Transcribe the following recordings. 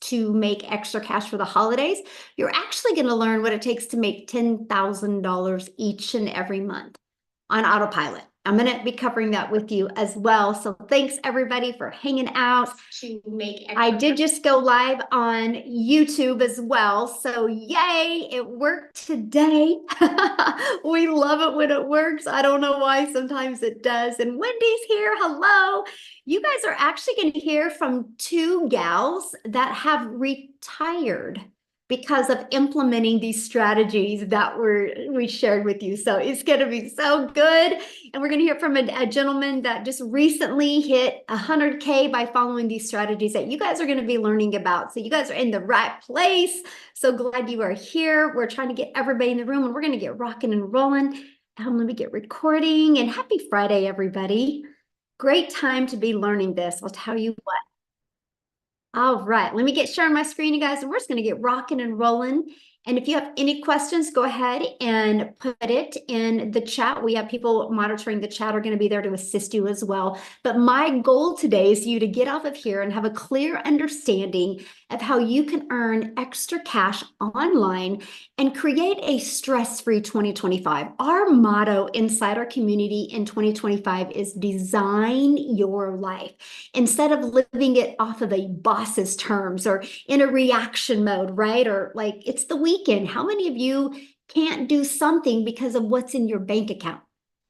to make extra cash for the holidays, you're actually going to learn what it takes to make $10,000 each and every month on autopilot. I'm going to be covering that with you as well. So thanks everybody for hanging out. I did just go live on YouTube as well. So yay, it worked today. We love it when it works. I don't know why sometimes it does. And Wendy's here. Hello. You guys are actually going to hear from two gals that have retired because of implementing these strategies that we shared with you. So it's going to be so good. And we're going to hear from a gentleman that just recently hit 100K by following these strategies that you guys are going to be learning about. So you guys are in the right place. So glad you are here. We're trying to get everybody in the room and we're going to get rocking and rolling. Let me get recording, and happy Friday, everybody. Great time to be learning this. I'll tell you what. All right, let me get sharing my screen, you guys, and we're just going to get rocking and rolling. And if you have any questions, go ahead and put it in the chat. We have people monitoring the chat are going to be there to assist you as well. But my goal today is you to get off of here and have a clear understanding of how you can earn extra cash online and create a stress-free 2025. Our motto inside our community in 2025 is design your life. Instead of living it off of a boss's terms or in a reaction mode, right? Or like it's the weekend. How many of you can't do something because of what's in your bank account?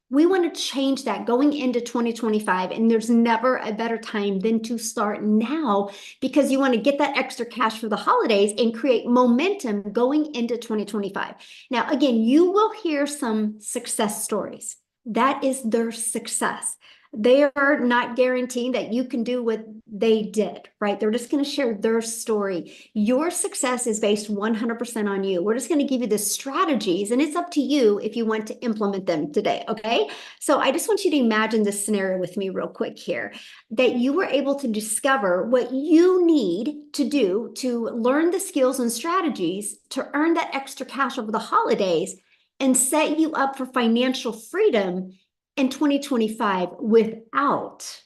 We want to change that going into 2025, and there's never a better time than to start now because you want to get that extra cash for the holidays and create momentum going into 2025. Now, again, you will hear some success stories. That is their success. They are not guaranteeing that you can do what they did, right? They're just going to share their story. Your success is based 100% on you. We're just going to give you the strategies, and it's up to you if you want to implement them today, okay? So I just want you to imagine this scenario with me real quick here, that you were able to discover what you need to do to learn the skills and strategies to earn that extra cash over the holidays and set you up for financial freedom in 2025 without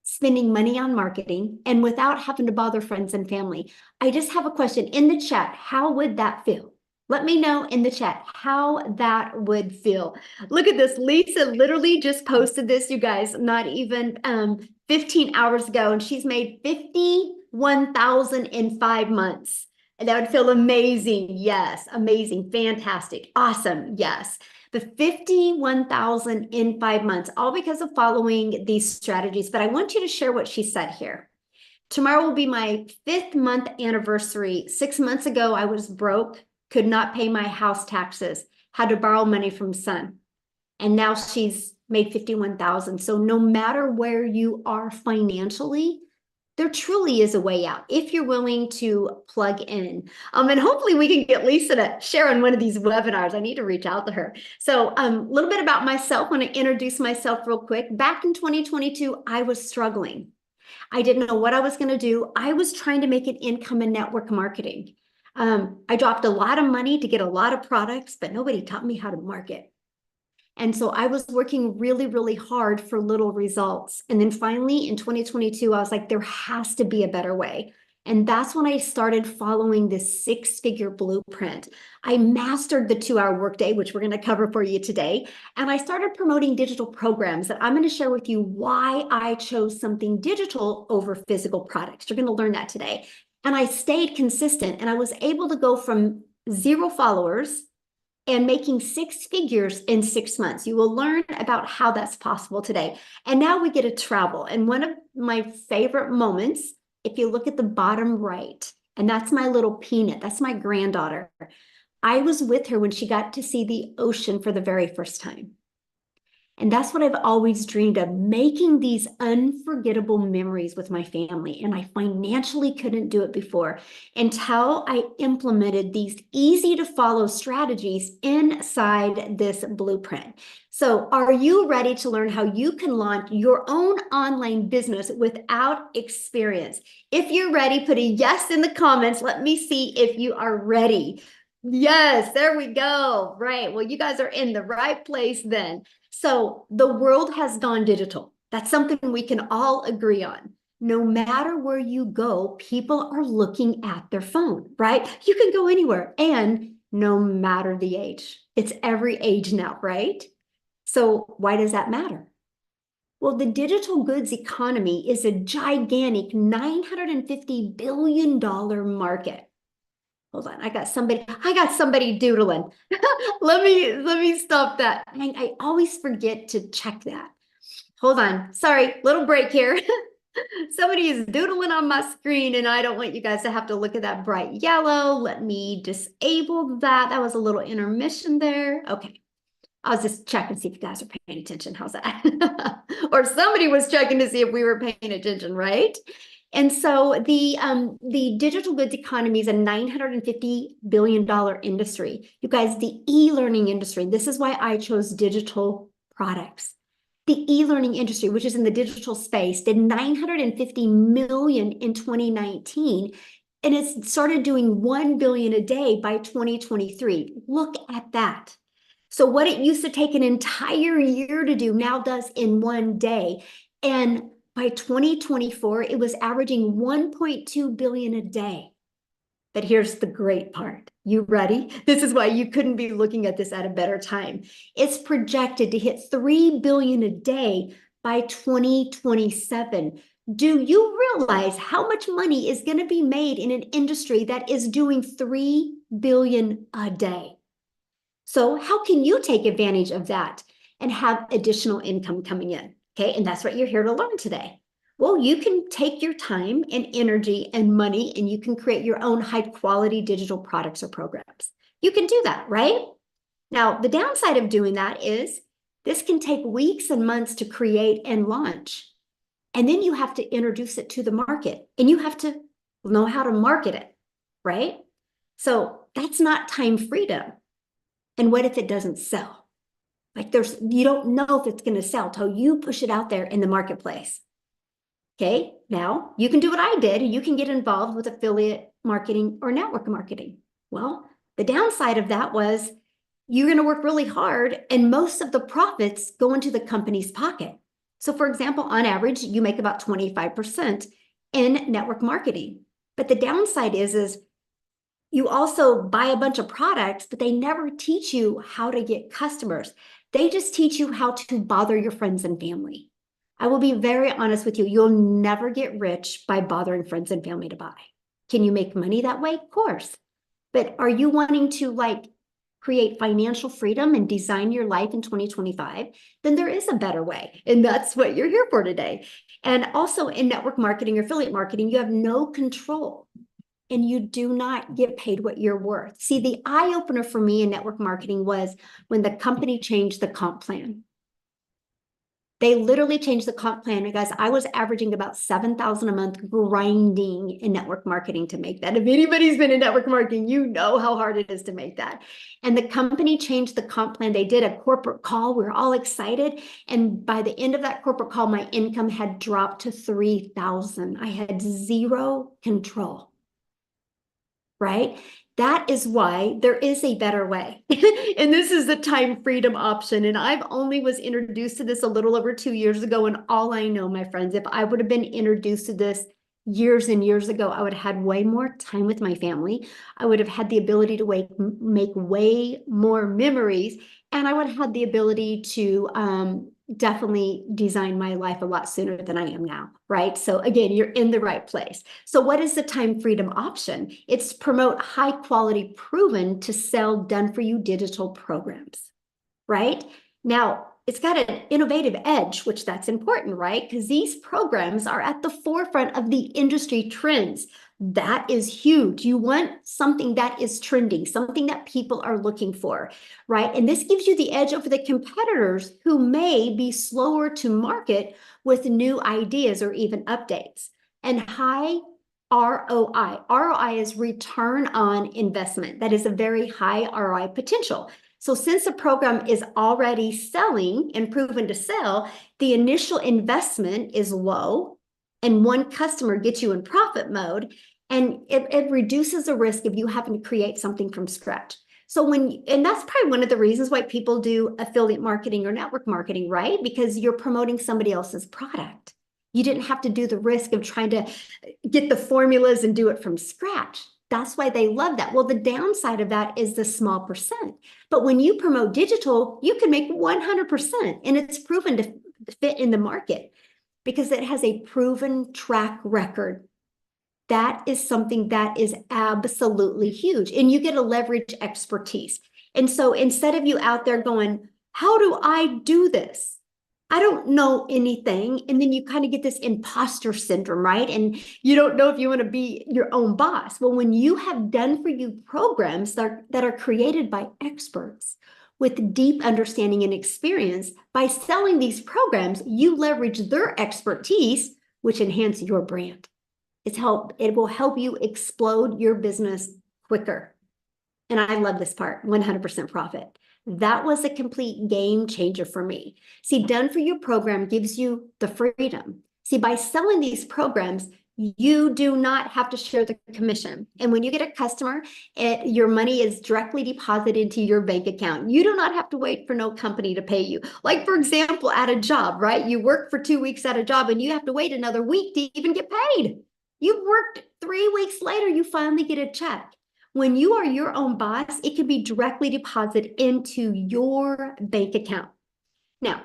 spending money on marketing and without having to bother friends and family. I just have a question in the chat. How would that feel? Let me know in the chat how that would feel. Look at this. Lisa literally just posted this, you guys, not even 15 hours ago, and she's made $51,000 in 5 months. And that would feel amazing. Yes, amazing, fantastic, awesome. Yes. The 51,000 in 5 months, all because of following these strategies. But I want you to share what she said here. Tomorrow will be my 5th month anniversary. 6 months ago, I was broke, could not pay my house taxes, had to borrow money from son. And now she's made 51,000. So no matter where you are financially, there truly is a way out if you're willing to plug in. And hopefully we can get Lisa to share on one of these webinars. I need to reach out to her. So a little bit about myself. I want to introduce myself real quick. Back in 2022, I was struggling. I didn't know what I was going to do. I was trying to make an income in network marketing. I dropped a lot of money to get a lot of products, but nobody taught me how to market. And so I was working really, really hard for little results. And then finally in 2022, I was like, there has to be a better way. And that's when I started following this 6-figure blueprint. I mastered the 2-hour workday, which we're going to cover for you today. And I started promoting digital programs that I'm going to share with you why I chose something digital over physical products. You're going to learn that today. And I stayed consistent, and I was able to go from 0 followers and making 6 figures in 6 months. You will learn about how that's possible today. And now we get to travel. And one of my favorite moments, if you look at the bottom right, and that's my little Peanut, that's my granddaughter. I was with her when she got to see the ocean for the very first time. And that's what I've always dreamed of, making these unforgettable memories with my family. And I financially couldn't do it before until I implemented these easy to follow strategies inside this blueprint. So are you ready to learn how you can launch your own online business without experience? If you're ready, put a yes in the comments. Let me see if you are ready. Yes, there we go. Right. Well, you guys are in the right place then. So the world has gone digital. That's something we can all agree on. no matter where you go, people are looking at their phone, right? You can go anywhere, and no matter the age, it's every age now, right? So why does that matter? Well, the digital goods economy is a gigantic $950 billion market. Hold on, I got somebody doodling. let me stop that. I always forget to check that. Hold on, sorry, little break here. Somebody is doodling on my screen, and I don't want you guys to have to look at that bright yellow. Let me disable that. That was a little intermission there. Okay. I was just checking to see if you guys are paying attention. How's that? Or somebody was checking to see if we were paying attention, right? And so the digital goods economy is a $950 billion industry. You guys, the e-learning industry, this is why I chose digital products. The e-learning industry, which is in the digital space, did 950 million in 2019, and it started doing 1 billion a day by 2023. Look at that. So what it used to take an entire year to do now does in one day. And by 2024, it was averaging 1.2 billion a day. But here's the great part. You ready? This is why you couldn't be looking at this at a better time. It's projected to hit 3 billion a day by 2027. Do you realize how much money is going to be made in an industry that is doing 3 billion a day? So how can you take advantage of that and have additional income coming in? Okay, and that's what you're here to learn today. Well, you can take your time and energy and money, and you can create your own high quality digital products or programs. You can do that, right? Now, the downside of doing that is this can take weeks and months to create and launch. And then you have to introduce it to the market, and you have to know how to market it, right? So that's not time freedom. And what if it doesn't sell? Like you don't know if it's going to sell till you push it out there in the marketplace. Okay, now you can do what I did. You can get involved with affiliate marketing or network marketing. Well, the downside of that was you're going to work really hard, and most of the profits go into the company's pocket. So for example, on average, you make about 25% in network marketing. But the downside is you also buy a bunch of products, but they never teach you how to get customers. They just teach you how to bother your friends and family. I will be very honest with you. You'll never get rich by bothering friends and family to buy. Can you make money that way? Of course. But are you wanting to create financial freedom and design your life in 2025? Then there is a better way. And that's what you're here for today. And also in network marketing or affiliate marketing, you have no control. And you do not get paid what you're worth. See, the eye opener for me in network marketing was when the company changed the comp plan. They literally changed the comp plan. And guys, I was averaging about $7,000 a month grinding in network marketing to make that. If anybody's been in network marketing, you know how hard it is to make that. And the company changed the comp plan. They did a corporate call. We were all excited. And by the end of that corporate call, my income had dropped to $3,000. I had zero control. Right? That is why there is a better way. And this is the time freedom option. And I've only was introduced to this a little over 2 years ago. And all I know, my friends, if I would have been introduced to this years and years ago, I would have had way more time with my family. I would have had the ability to make way more memories. And I would have had the ability to definitely design my life a lot sooner than I am now, right? So again, you're in the right place. So what is the time freedom option? It's promote high quality, proven to sell, done for you digital programs, right? Now, it's got an innovative edge, which that's important, right? Because these programs are at the forefront of the industry trends. That is huge. You want something that is trending, something that people are looking for, right? And this gives you the edge over the competitors who may be slower to market with new ideas or even updates. And high ROI. ROI is return on investment. That is a very high ROI potential. So since the program is already selling and proven to sell, the initial investment is low, and one customer gets you in profit mode, and it reduces the risk of you having to create something from scratch. So and that's probably one of the reasons why people do affiliate marketing or network marketing, right? Because you're promoting somebody else's product. You didn't have to do the risk of trying to get the formulas and do it from scratch. That's why they love that. Well, the downside of that is the small percent. But when you promote digital, you can make 100%, and it's proven to fit in the market because it has a proven track record. That is something that is absolutely huge. And you get to leverage expertise. And so instead of you out there going, how do I do this? I don't know anything. And then you kind of get this imposter syndrome, right? And you don't know if you want to be your own boss. Well, when you have done for you programs that are created by experts with deep understanding and experience, by selling these programs, you leverage their expertise, which enhance your brand. It will help you explode your business quicker. And I love this part, 100% profit. That was a complete game changer for me. See, Done For You program gives you the freedom. See, by selling these programs, you do not have to share the commission. And when you get a customer, your money is directly deposited into your bank account. You do not have to wait for no company to pay you. Like, for example, at a job, right? You work for 2 weeks at a job and you have to wait another week to even get paid. You worked 3 weeks later, you finally get a check. When you are your own boss, it can be directly deposited into your bank account. Now,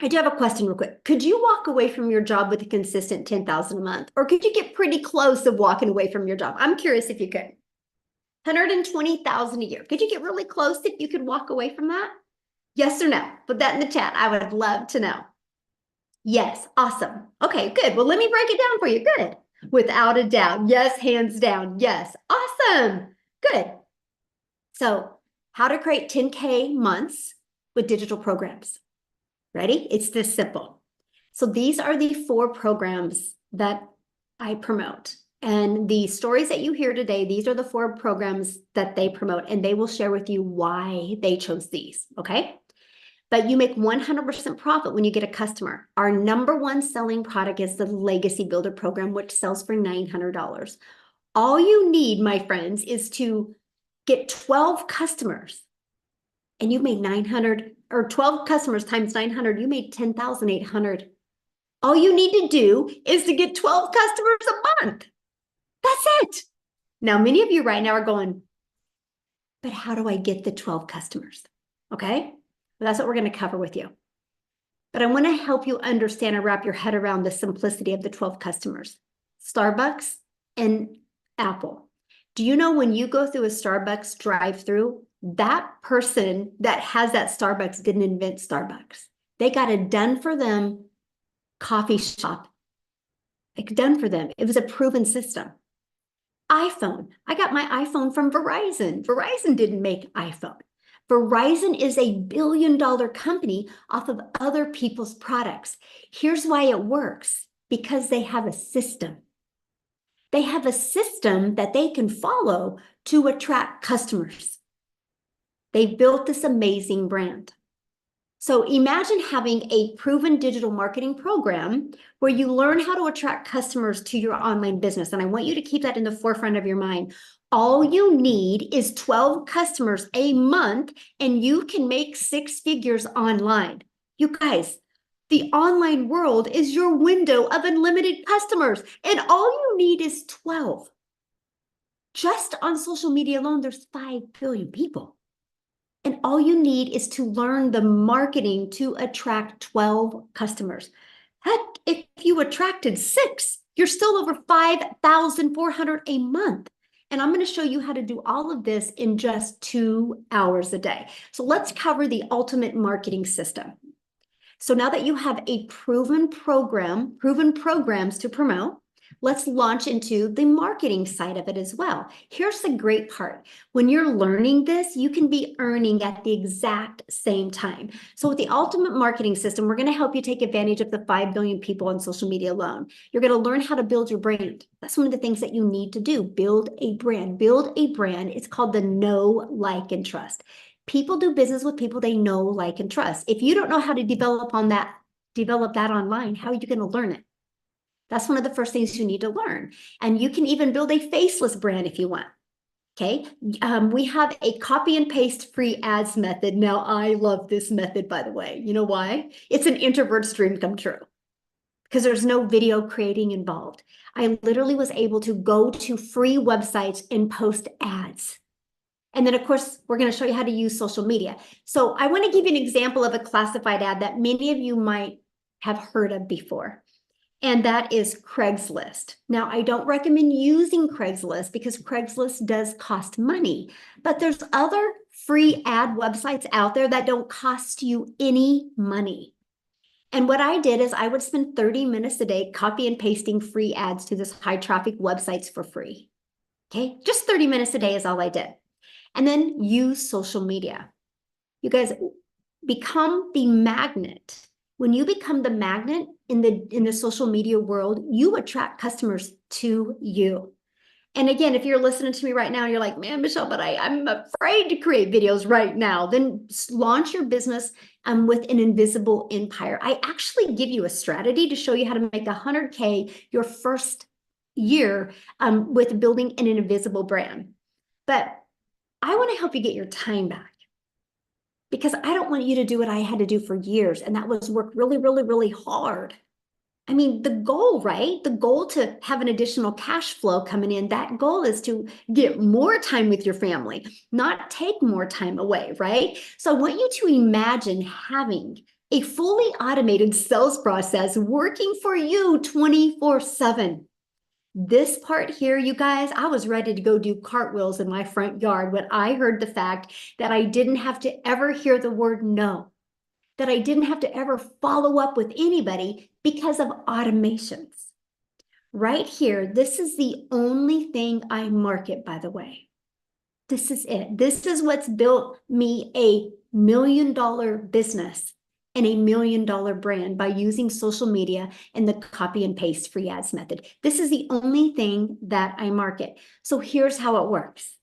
I do have a question real quick. Could you walk away from your job with a consistent 10,000 a month? Or could you get pretty close of walking away from your job? I'm curious if you could. 120,000 a year. Could you get really close if you could walk away from that? Yes or no? Put that in the chat. I would love to know. Yes, awesome. Okay, good. Well, let me break it down for you. Good. Without a doubt. Yes, hands down. Yes. Awesome. Good. So, how to create 10K months with digital programs. Ready? It's this simple. So, these are the 4 programs that I promote. And the stories that you hear today, these are the 4 programs that they promote, and they will share with you why they chose these. Okay. But you make 100% profit when you get a customer. Our number one selling product is the Legacy Builder program, which sells for $900. All you need, my friends, is to get 12 customers, and you made 900, or 12 customers times 900, you made 10,800. All you need to do is to get 12 customers a month. That's it. Now, many of you right now are going, but how do I get the 12 customers? Okay. Well, that's what we're going to cover with you. But I want to help you understand and wrap your head around the simplicity of the 12 customers. Starbucks and Apple. Do you know when you go through a Starbucks drive-through, that person that has that Starbucks didn't invent Starbucks. They got a done for them coffee shop. Like done for them. It was a proven system. iPhone. I got my iPhone from Verizon. Verizon didn't make iPhone. Verizon is a billion-dollar company off of other people's products. Here's why it works. Because they have a system. They have a system that they can follow to attract customers. They've built this amazing brand. So imagine having a proven digital marketing program where you learn how to attract customers to your online business. And I want you to keep that in the forefront of your mind. All you need is 12 customers a month, and you can make 6 figures online. You guys, the online world is your window of unlimited customers, and all you need is 12. Just on social media alone, there's 5 billion people. And all you need is to learn the marketing to attract 12 customers. Heck, if you attracted 6, you're still over 5,400 a month. And I'm going to show you how to do all of this in just 2 hours a day. So let's cover the ultimate marketing system. So now that you have a proven program, proven programs to promote, let's launch into the marketing side of it as well. Here's the great part. When you're learning this, you can be earning at the exact same time. So with the ultimate marketing system, we're going to help you take advantage of the 5 billion people on social media alone. You're going to learn how to build your brand. That's one of the things that you need to do. Build a brand. Build a brand. It's called the know, like, and trust. People do business with people they know, like, and trust. If you don't know how to develop that online, how are you going to learn it? That's one of the first things you need to learn. And you can even build a faceless brand if you want. Okay. We have a copy and paste free ads method. Now, I love this method, by the way. You know why? It's an introvert's dream come true. because there's no video creating involved. I literally was able to go to free websites and post ads. And then, of course, we're going to show you how to use social media. So I want to give you an example of a classified ad that many of you might have heard of before. And that is Craigslist. Now, I don't recommend using Craigslist because Craigslist does cost money, but there's other free ad websites out there that don't cost you any money. And what I did is I would spend 30 minutes a day copy and pasting free ads to this high traffic websites for free. Okay, just 30 minutes a day is all I did. And then use social media. You guys become the magnet. When you become the magnet in the social media world, you attract customers to you. And again, if you're listening to me right now and you're like, man, Michelle, but I'm afraid to create videos right now, then launch your business with an invisible empire. I actually give you a strategy to show you how to make 100K your first year with building an invisible brand. But I want to help you get your time back because I don't want you to do what I had to do for years. And that was work really, really, really hard. I mean, the goal, right? The goal to have an additional cash flow coming in, that goal is to get more time with your family, not take more time away, right? So I want you to imagine having a fully automated sales process working for you 24/7. This part here, you guys, I was ready to go do cartwheels in my front yard when I heard the fact that I didn't have to ever hear the word no, that I didn't have to ever follow up with anybody because of automations. Right here, this is the only thing I market, by the way. This is it. This is what's built me a $1 million business and a $1 million brand by using social media and the copy and paste free ads method. This is the only thing that I market. So here's how it works.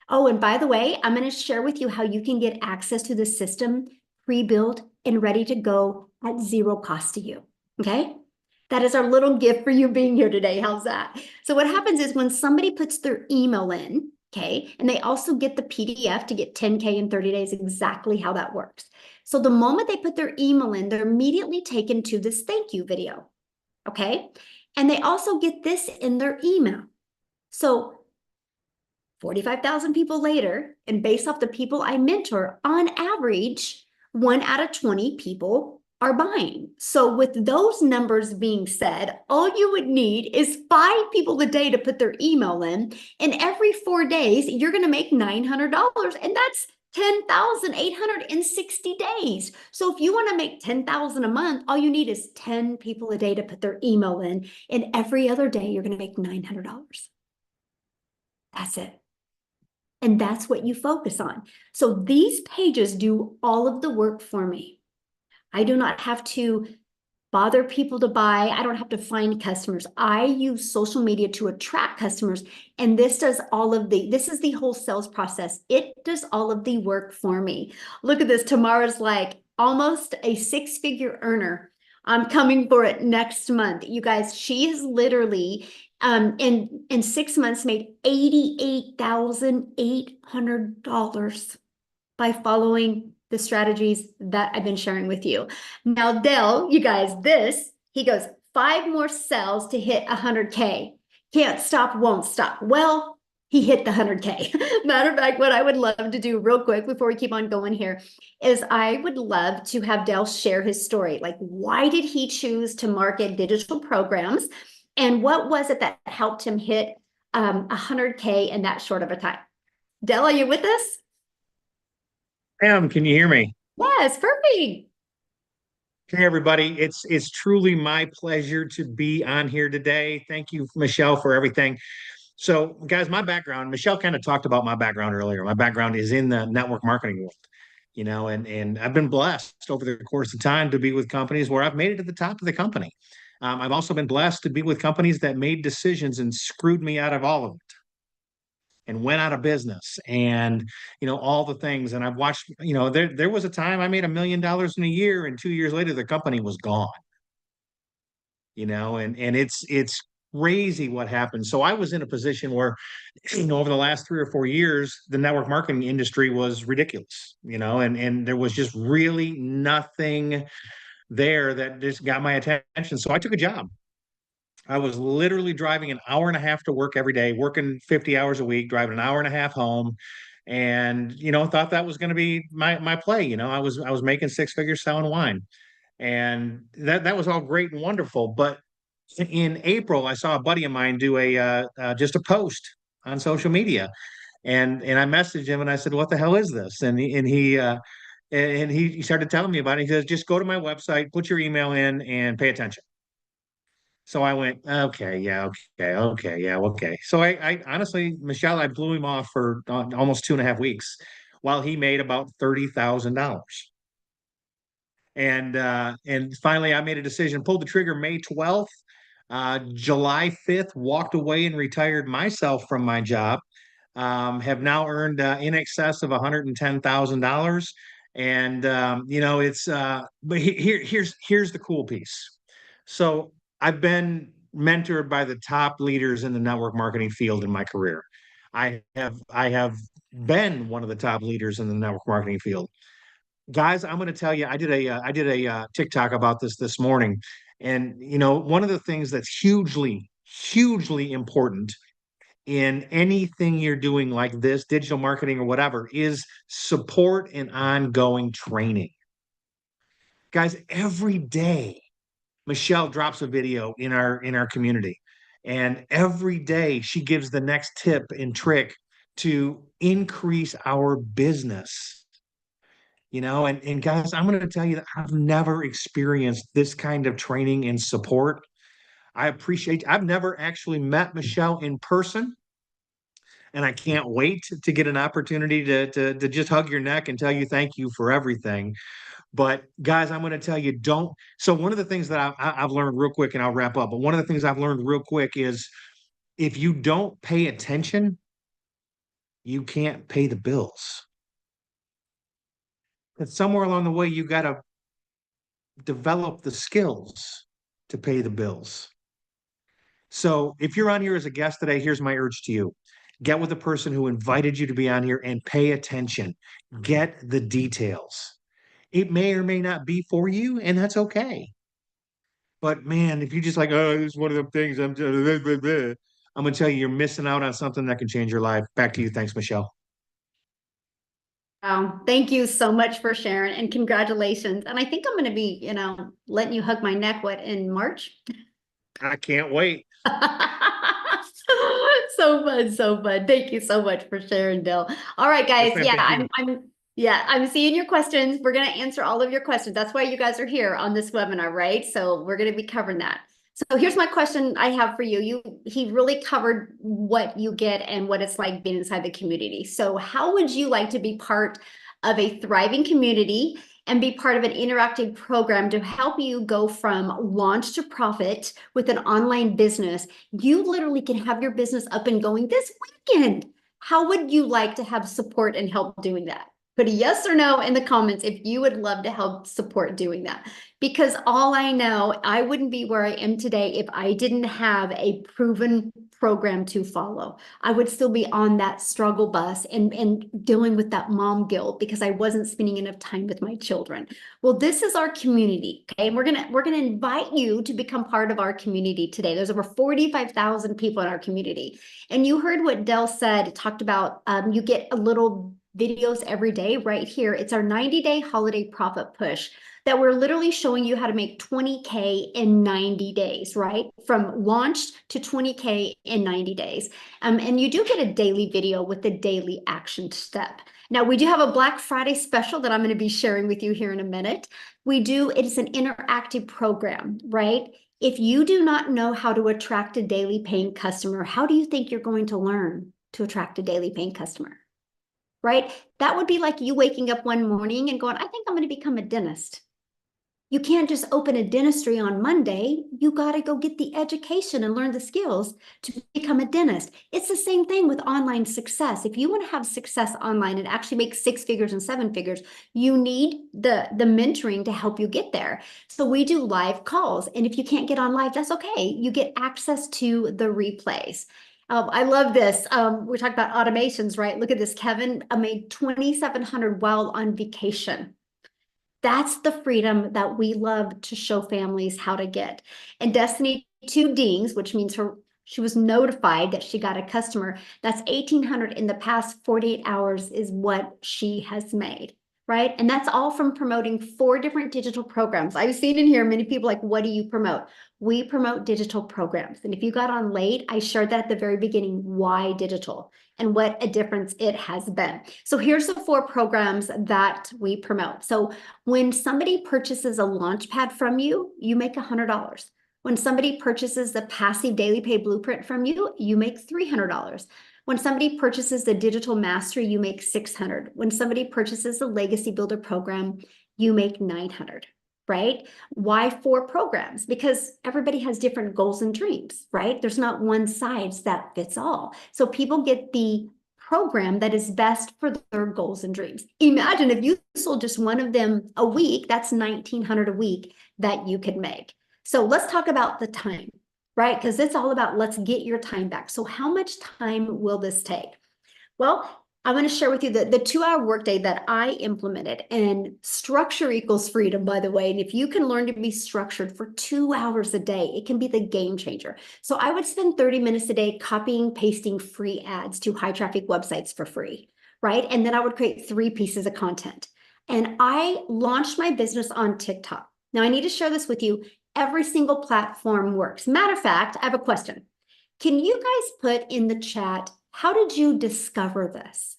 Oh, and by the way, I'm going to share with you how you can get access to the system pre-built and ready to go at zero cost to you. Okay? That is our little gift for you being here today. How's that? So what happens is when somebody puts their email in, okay, and they also get the PDF to get 10K in 30 days, exactly how that works. So the moment they put their email in, they're immediately taken to this thank you video, okay? And they also get this in their email. So 45,000 people later, and based off the people I mentor, on average, 1 out of 20 people are buying. So with those numbers being said, all you would need is 5 people a day to put their email in, and every 4 days, you're going to make $900, and that's 10,860 days. So if you want to make 10,000 a month, all you need is 10 people a day to put their email in, and every other day, you're going to make $900. That's it. And that's what you focus on. So these pages do all of the work for me. I do not have to bother people to buy. I don't have to find customers. I use social media to attract customers. And this is the whole sales process. It does all of the work for me. Look at this. Tamara's like almost a 6-figure earner. I'm coming for it next month. You guys, she is literally in 6 months made $88,800 by following the strategies that I've been sharing with you. Now, Dell, you guys, he goes 5 more sales to hit 100K. Can't stop, won't stop. Well, he hit the 100K. Matter of fact, what I would love to do real quick before we keep on going here is I would love to have Dell share his story. Like, why did he choose to market digital programs? And what was it that helped him hit 100K in that short of a time? Dell, are you with us? Pam, can you hear me? Yes, perfect. Hey, everybody. It's truly my pleasure to be on here today. Thank you, Michelle, for everything. So, guys, my background, Michelle kind of talked about my background earlier. My background is in the network marketing world, and I've been blessed over the course of time to be with companies where I've made it to the top of the company. I've also been blessed to be with companies that made decisions and screwed me out of all of it and went out of business and all the things. And I've watched, there was a time I made $1 million in a year, and 2 years later the company was gone. And it's crazy what happened. So I was in a position where over the last 3 or 4 years the network marketing industry was ridiculous, and there was just really nothing there that just got my attention. So I took a job. I was literally driving an hour and a half to work every day, working 50 hours a week, driving an hour and a half home. And, thought that was going to be my play. I was making six figures selling wine. And that was all great and wonderful. But in April, I saw a buddy of mine do just a post on social media. And I messaged him and I said, "What the hell is this?" And he started telling me about it. He says, "Just go to my website, put your email in, and pay attention." So I went, "Okay, yeah, okay, okay, yeah, okay." So I honestly, Michelle, I blew him off for almost 2.5 weeks while he made about $30,000. And finally I made a decision, pulled the trigger May 12th. July 5th, walked away and retired myself from my job. Have now earned in excess of $110,000. And it's but here's the cool piece. So I've been mentored by the top leaders in the network marketing field in my career. I have been one of the top leaders in the network marketing field. Guys, I'm going to tell you, I did a TikTok about this morning, and one of the things that's hugely important in anything you're doing like this, digital marketing or whatever, is support and ongoing training. Guys, every day Michelle drops a video in our community, and every day she gives the next tip and trick to increase our business. And guys, I'm going to tell you that I've never experienced this kind of training and support. I've never actually met Michelle in person, and I can't wait to get an opportunity to just hug your neck and tell you thank you for everything. But guys, I'm going to tell you, don't. So one of the things that I've learned real quick, and I'll wrap up. But one of the things I've learned real quick is if you don't pay attention, you can't pay the bills. And somewhere along the way, you got to develop the skills to pay the bills. So if you're on here as a guest today, here's my urge to you. Get with the person who invited you to be on here and pay attention. Get the details. It may or may not be for you, and that's okay. But man, if you just like, "Oh, this is one of the things I'm gonna tell you, you're missing out on something that can change your life." Back to you. Thanks, Michelle. Thank you so much for sharing, and congratulations. And I think I'm going to be, letting you hug my neck, in March? I can't wait. So fun, so fun. Thank you so much for sharing, Dill. All right, guys. Yes, Yeah, I'm seeing your questions. We're going to answer all of your questions. That's why you guys are here on this webinar, right? So we're going to be covering that. So here's my question I have for you. He really covered what you get and what it's like being inside the community. So how would you like to be part of a thriving community and be part of an interactive program to help you go from launch to profit with an online business? You literally can have your business up and going this weekend. How would you like to have support and help doing that? Put a yes or no in the comments if you would love to help support doing that. Because all I know, I wouldn't be where I am today if I didn't have a proven program to follow. I would still be on that struggle bus and dealing with that mom guilt because I wasn't spending enough time with my children. Well, this is our community, okay? And we're gonna invite you to become part of our community today. There's over 45,000 people in our community. And you heard what Dell said, talked about you get a little videos every day right here. It's our 90-day holiday profit push that we're literally showing you how to make 20K in 90 days, right? From launch to 20K in 90 days. And you do get a daily video with the daily action step. Now, we do have a Black Friday special that I'm going to be sharing with you here in a minute. It is an interactive program, right? If you do not know how to attract a daily paying customer, how do you think you're going to learn to attract a daily paying customer? Right? That would be like you waking up one morning and going, I think I'm going to become a dentist. You can't just open a dentistry on Monday. You got to go get the education and learn the skills to become a dentist. It's the same thing with online success. If you want to have success online and actually make 6 figures and 7 figures, you need the mentoring to help you get there. So we do live calls. And if you can't get on live, that's okay. You get access to the replays. I love this. We talked about automations, right? Look at this. Kevin made 2,700 while on vacation. That's the freedom that we love to show families how to get. And Destiny, 2 dings, which means she was notified that she got a customer. That's 1,800 in the past 48 hours is what she has made, right? And that's all from promoting 4 different digital programs. I've seen in here many people like, what do you promote? We promote digital programs. And if you got on late, I shared that at the very beginning, why digital and what a difference it has been. So here's the 4 programs that we promote. So when somebody purchases a Launchpad from you, you make $100. When somebody purchases the Passive Daily Pay Blueprint from you, you make $300. When somebody purchases the Digital Mastery, you make $600. When somebody purchases the Legacy Builder program, you make $900, right? Why 4 programs? Because everybody has different goals and dreams, right? There's not one size that fits all. So people get the program that is best for their goals and dreams. Imagine if you sold just one of them a week, that's $1,900 a week that you could make. So let's talk about the time, right? Because it's all about let's get your time back. So how much time will this take? Well, I want to share with you the 2-hour workday that I implemented, and structure equals freedom, by the way. And if you can learn to be structured for 2 hours a day, it can be the game changer. So I would spend 30 minutes a day copying, pasting free ads to high traffic websites for free, right? And then I would create 3 pieces of content. And I launched my business on TikTok. Now I need to share this with you. Every single platform works. Matter of fact, I have a question. Can you guys put in the chat, how did you discover this?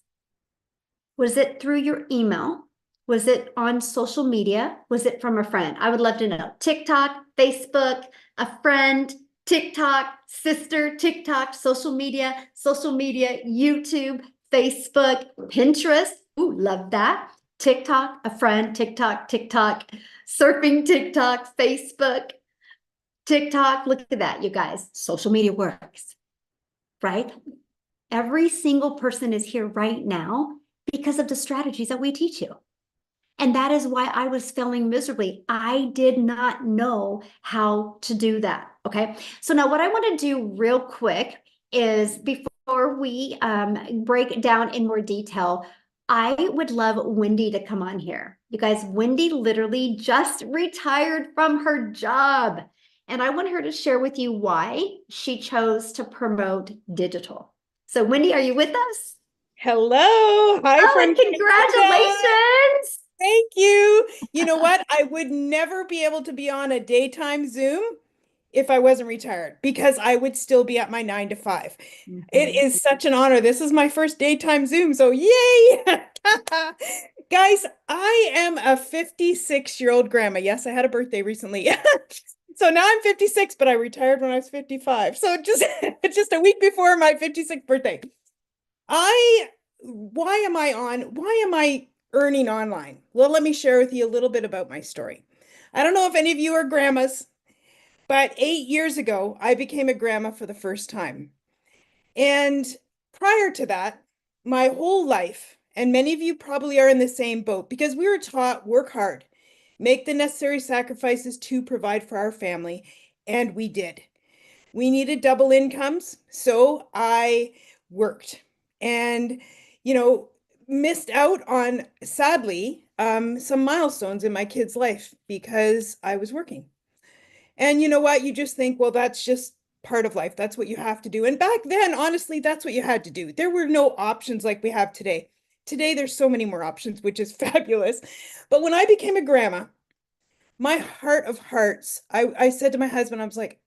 Was it through your email? Was it on social media? Was it from a friend? I would love to know. TikTok, Facebook, a friend, TikTok, sister, TikTok, social media, YouTube, Facebook, Pinterest. Ooh, love that. TikTok, a friend, TikTok, surfing TikTok, Facebook, TikTok. Look at that, you guys. Social media works, right? Every single person is here right now because of the strategies that we teach you. And that is why I was failing miserably. I did not know how to do that. Okay. So now what I want to do real quick is before we break it down in more detail, I would love Wendy to come on here. You guys, Wendy literally just retired from her job. And I want her to share with you why she chose to promote digital. So Wendy, are you with us? Hello. Hi Oh, from and Canada. congratulations. Thank you. You know what? I would never be able to be on a daytime Zoom if I wasn't retired because I would still be at my 9 to 5. It is such an honor. This is my first daytime Zoom, so yay! Guys, I am a 56-year-old grandma. Yes, I had a birthday recently. So now I'm 56, but I retired when I was 55. So just a week before my 56th birthday. Why am I earning online? Well, let me share with you a little bit about my story. I don't know if any of you are grandmas, but 8 years ago, I became a grandma for the first time. And prior to that, my whole life, and many of you probably are in the same boat because we were taught work hard, make the necessary sacrifices to provide for our family, and we did. We needed double incomes, so I worked and, missed out on, sadly, some milestones in my kid's life because I was working. And you know what? You just think, well, that's just part of life. That's what you have to do. And back then, honestly, that's what you had to do. There were no options like we have today. Today, there's so many more options, which is fabulous. But when I became a grandma, my heart of hearts, I said to my husband, I was like,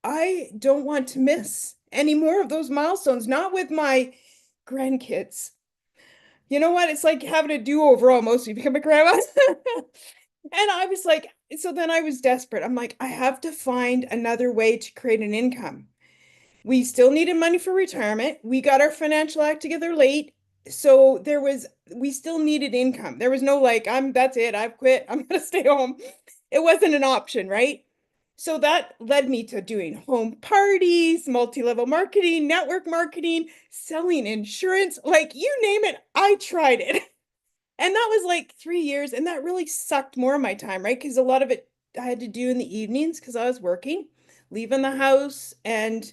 I don't want to miss any more of those milestones, not with my grandkids. You know what? It's like having a do-over almost. You become a grandma. And I was like, so then I was desperate. I'm like, I have to find another way to create an income. We still needed money for retirement. We got our financial act together late. So we still needed income. There was no like, that's it. I've quit. I'm going to stay home. It wasn't an option, right? So that led me to doing home parties, multi-level marketing, network marketing, selling insurance, like you name it, I tried it. And that was like 3 years, and that really sucked more of my time, right? Because a lot of it I had to do in the evenings because I was working, leaving the house. And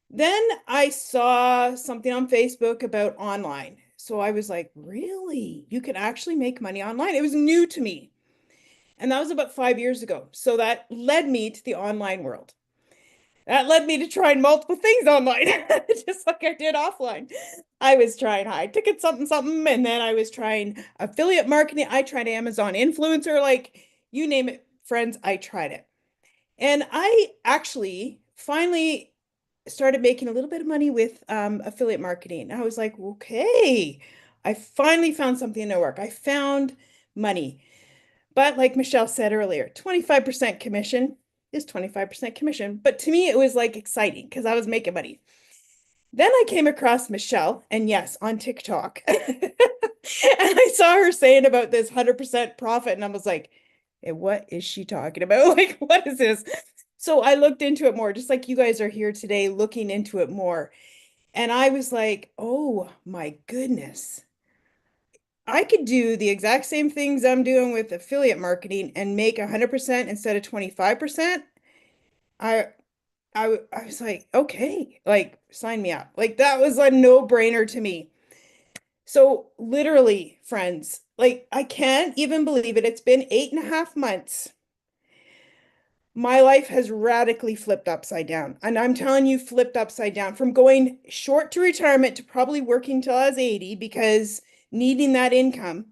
then I saw something on Facebook about online. So I was like, really? You can actually make money online? It was new to me. And that was about 5 years ago. So that led me to the online world. That led me to trying multiple things online, just like I did offline. I was trying high ticket something, something, and then I was trying affiliate marketing. I tried Amazon influencer, like you name it, friends, I tried it. And I actually finally started making a little bit of money with affiliate marketing. I was like, okay, I finally found something to work. I found money. But like Michelle said earlier, 25% commission is 25% commission. But to me, it was like exciting because I was making money. Then I came across Michelle, and yes, on TikTok. And I saw her saying about this 100% profit, and I was like, hey, what is she talking about? Like, what is this? So I looked into it more, just like you guys are here today looking into it more. And I was like, oh my goodness. I could do the exact same things I'm doing with affiliate marketing and make 100% instead of 25%. I I was like, okay, like sign me up. Like that was a no-brainer to me. So literally, friends, like I can't even believe it. It's been 8.5 months. My life has radically flipped upside down. And I'm telling you, flipped upside down from going short to retirement to probably working till I was 80 because needing that income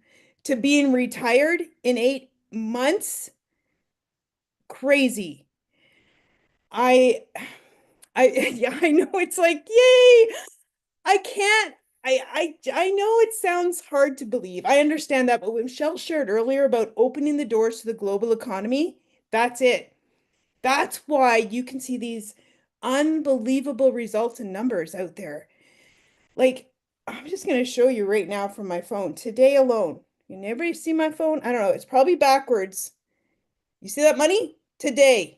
to being retired in 8 months. Crazy. I yeah, I know it's like, yay. I can't I know it sounds hard to believe. I understand that, but when Michelle shared earlier about opening the doors to the global economy, that's it. That's why you can see these unbelievable results and numbers out there. Like, I'm just going to show you right now from my phone today alone. Can everybody see my phone? I don't know. It's probably backwards. You see that money? Today,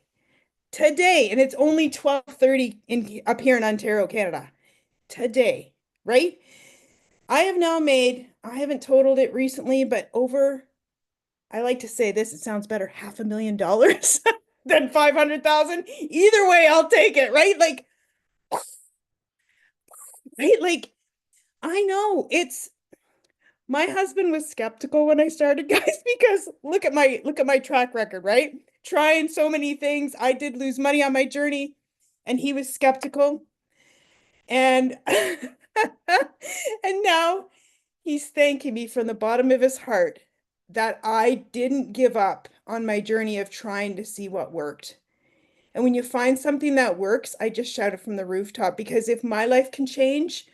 and it's only 12:30 in up here in Ontario, Canada. Today, right? I have now made, I haven't totaled it recently, but over, I like to say this, it sounds better, $500,000 than 500,000. Either way, I'll take it, right? Like, right? Like, I know it's, my husband was skeptical when I started, guys, because look at my track record, right? Trying so many things. I did lose money on my journey, and he was skeptical. And and now he's thanking me from the bottom of his heart that I didn't give up on my journey of trying to see what worked. And when you find something that works, I just shout it from the rooftop because if my life can change,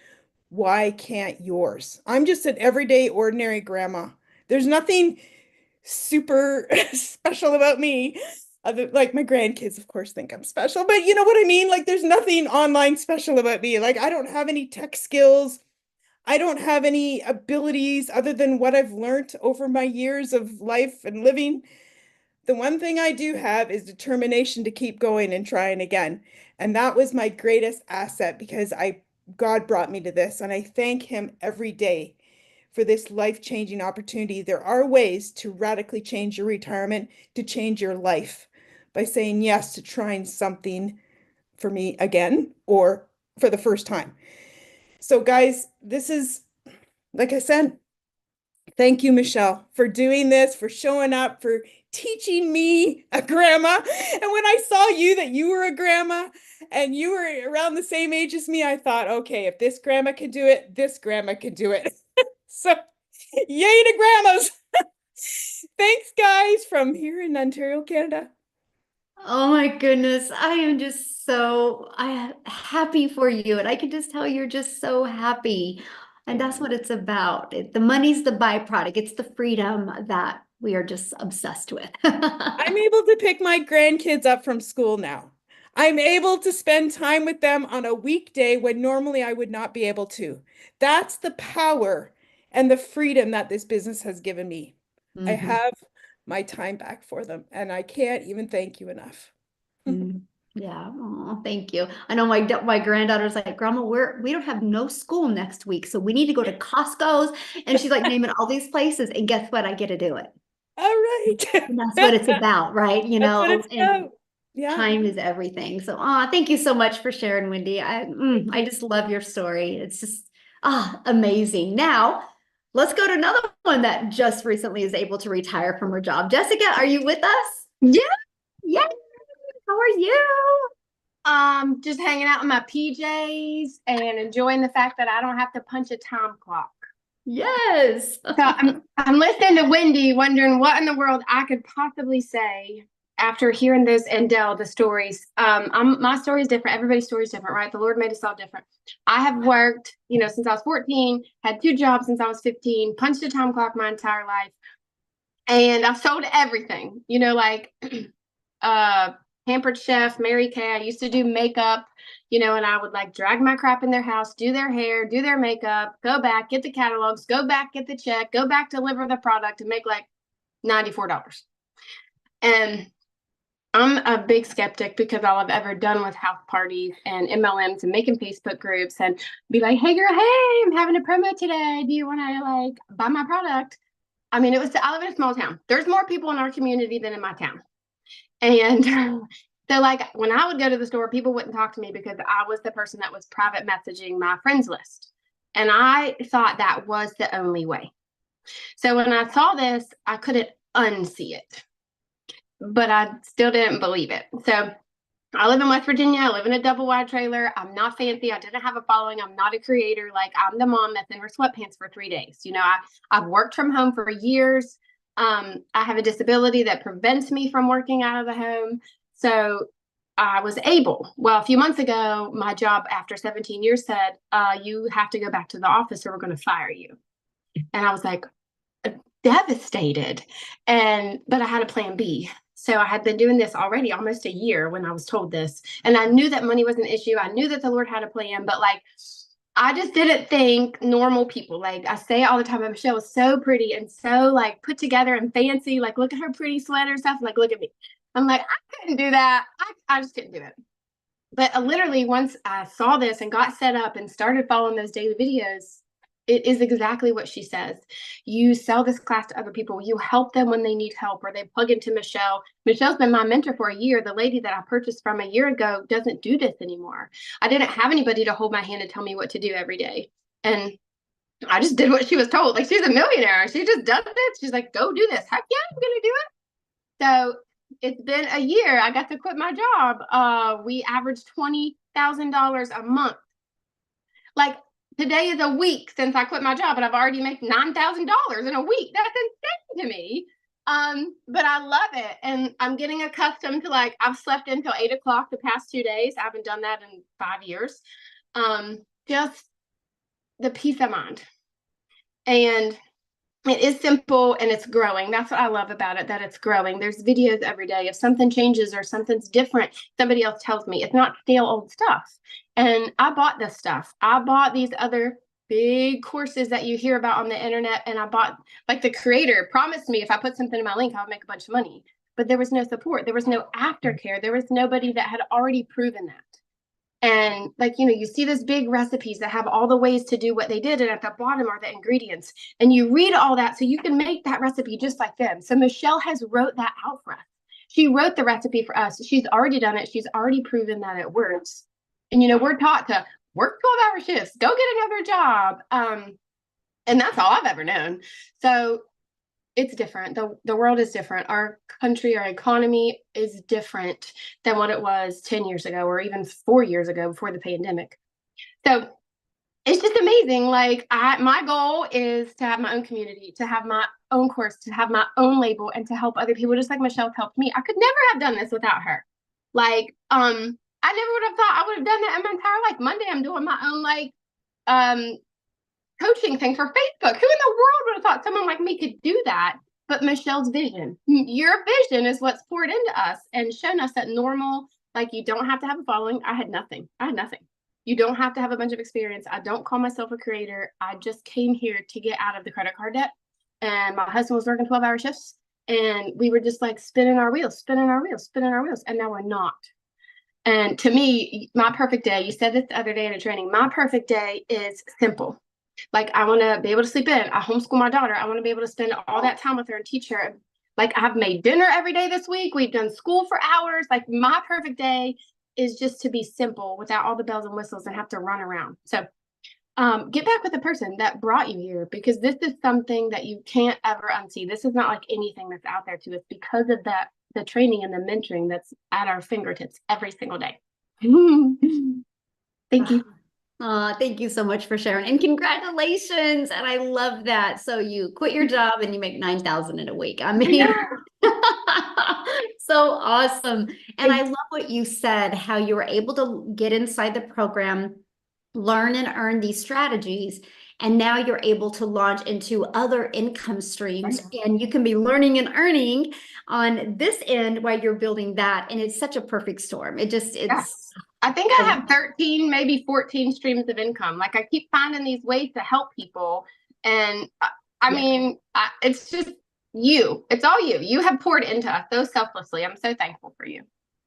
why can't yours? I'm just an everyday, ordinary grandma. There's nothing super special about me. Other, like my grandkids, of course, think I'm special, but you know what I mean? Like there's nothing online special about me. Like I don't have any tech skills. I don't have any abilities other than what I've learned over my years of life and living. The one thing I do have is determination to keep going and trying again. And that was my greatest asset because God brought me to this and I thank him every day for this life-changing opportunity. There are ways to radically change your retirement, to change your life by saying yes to trying something for me again or for the first time. So guys, this is, like I said, thank you, Michelle, for doing this, for showing up, for teaching me, a grandma. And when I saw you that you were a grandma and you were around the same age as me, I thought, okay, if this grandma can do it, this grandma can do it. So yay to grandmas. Thanks, guys, from here in Ontario, Canada. Oh my goodness. I am just so happy for you. And I can just tell you're just so happy. And that's what it's about. The money's the byproduct. It's the freedom that we are just obsessed with. I'm able to pick my grandkids up from school now. I'm able to spend time with them on a weekday when normally I would not be able to. That's the power and the freedom that this business has given me. I Mhm. have my time back for them, and I can't even thank you enough. Mm. Yeah. Oh, thank you. I know my granddaughter's like, Grandma, we don't have no school next week, so we need to go to Costco's. And she's like naming all these places. And guess what? I get to do it. All right. And that's what it's about, right? You That's what know, it's and about. Yeah. time is everything. So, thank you so much for sharing, Wendy. I just love your story. It's just amazing. Now, Let's go to another one that just recently is able to retire from her job. Jessica, are you with us? Yeah. Yeah. How are you? Just hanging out in my PJs and enjoying the fact that I don't have to punch a time clock. Yes. So I'm listening to Wendy, wondering what in the world I could possibly say after hearing this and Dell, the stories. My story is different. Everybody's story is different, right? The Lord made us all different. I have worked, since I was 14, had 2 jobs since I was 15, punched a time clock my entire life, and I've sold everything. Like Pampered Chef, Mary Kay. I used to do makeup, and I would like drag my crap in their house, do their hair, do their makeup, go back, get the catalogs, go back, get the check, go back, deliver the product, and make like $94. And I'm a big skeptic because all I've ever done was house parties and MLMs and making Facebook groups and be like, hey girl, hey, I'm having a promo today. Do you want to buy my product? I mean, I live in a small town. There's more people in our community than in my town. And so when I would go to the store, people wouldn't talk to me because I was the person that was private messaging my friends list. And I thought that was the only way. So when I saw this, I couldn't unsee it, but I still didn't believe it. So I live in West Virginia. I live in a double wide trailer. I'm not fancy. I didn't have a following. I'm not a creator. I'm the mom that's in her sweatpants for 3 days. I've worked from home for years. I have a disability that prevents me from working out of the home. So I was able. Well, a few months ago, my job after 17 years said, you have to go back to the office or we're going to fire you. And I was like, devastated. But I had a plan B. So I had been doing this already almost a year when I was told this. And I knew that money was an issue. I knew that the Lord had a plan, but I just didn't think normal people, I say all the time, Michelle is so pretty and so put together and fancy. Look at her pretty sweater stuff. Look at me. I'm I couldn't do that. I just couldn't do it. But literally once I saw this and got set up and started following those daily videos, it is exactly what she says. You sell this class to other people. You help them when they need help or they plug into Michelle. Michelle's been my mentor for a year. The lady that I purchased from a year ago doesn't do this anymore. I didn't have anybody to hold my hand and tell me what to do every day. And I just did what she was told. She's a millionaire. She just does this. She's like, go do this. Heck yeah, I'm going to do it. So it's been a year. I got to quit my job. We averaged $20,000 a month. Today is a week since I quit my job, and I've already made $9,000 in a week. That's insane to me. But I love it. And I'm getting accustomed to I've slept until 8 o'clock the past 2 days. I haven't done that in 5 years. Just the peace of mind. And it is simple and it's growing. That's what I love about it, that it's growing. There's videos every day. If something changes or something's different, somebody else tells me. It's not stale old stuff. And I bought this stuff. I bought these other big courses that you hear about on the internet. And I bought, the creator promised me if I put something in my link, I would make a bunch of money. But there was no support. There was no aftercare. There was nobody that had already proven that. And you see these big recipes that have all the ways to do what they did. And at the bottom are the ingredients. And you read all that so you can make that recipe just like them. So Michelle has wrote that out for us. She wrote the recipe for us. She's already done it. She's already proven that it works. And, we're taught to work 12-hour shifts, go get another job. And that's all I've ever known. So it's different. The world is different. Our country, our economy is different than what it was 10 years ago or even 4 years ago before the pandemic. So it's just amazing. My goal is to have my own community, to have my own course, to have my own label, and to help other people just like Michelle's helped me. I could never have done this without her. I never would have thought I would have done that in my entire life. Monday, I'm doing my own coaching thing for Facebook. Who in the world would have thought someone like me could do that? But Michelle's vision, your vision is what's poured into us and shown us that normal, you don't have to have a following. I had nothing. You don't have to have a bunch of experience. I don't call myself a creator. I just came here to get out of the credit card debt. And my husband was working 12-hour shifts. And we were just spinning our wheels. And now we're not. And to me, my perfect day, you said this the other day in a training, my perfect day is simple. I want to be able to sleep in. I homeschool my daughter. I want to be able to spend all that time with her and teach her. I've made dinner every day this week. We've done school for hours. My perfect day is just to be simple without all the bells and whistles and have to run around. So get back with the person that brought you here, because this is something that you can't ever unsee. This is not like anything that's out there to us because of that, the training and the mentoring that's at our fingertips every single day. Thank you. Thank you so much for sharing, and congratulations. And I love that. So you quit your job and you make 9,000 in a week. I mean, so awesome. And I love what you said, how you were able to get inside the program, learn and earn these strategies, and now you're able to launch into other income streams, and you can be learning and earning on this end while you're building that. And it's such a perfect storm. I think I have 13, maybe 14 streams of income. Like, I keep finding these ways to help people. And I mean, it's just you. It's all you. You have poured into us so selflessly. I'm so thankful for you.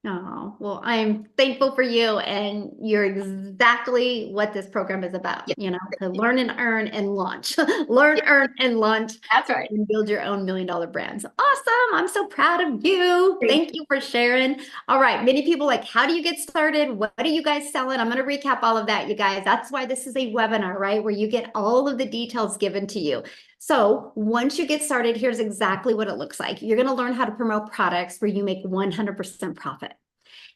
Oh, well, I'm thankful for you, and you're exactly what this program is about, to learn and earn and launch, learn, earn and launch. That's right. And build your own $1 million brands. Awesome. I'm so proud of you. Thank you for sharing. All right. Many people like, how do you get started? What are you guys selling? I'm going to recap all of that, you guys. That's why this is a webinar, right? Where you get all of the details given to you. So once you get started, here's exactly what it looks like. You're going to learn how to promote products where you make 100% profit.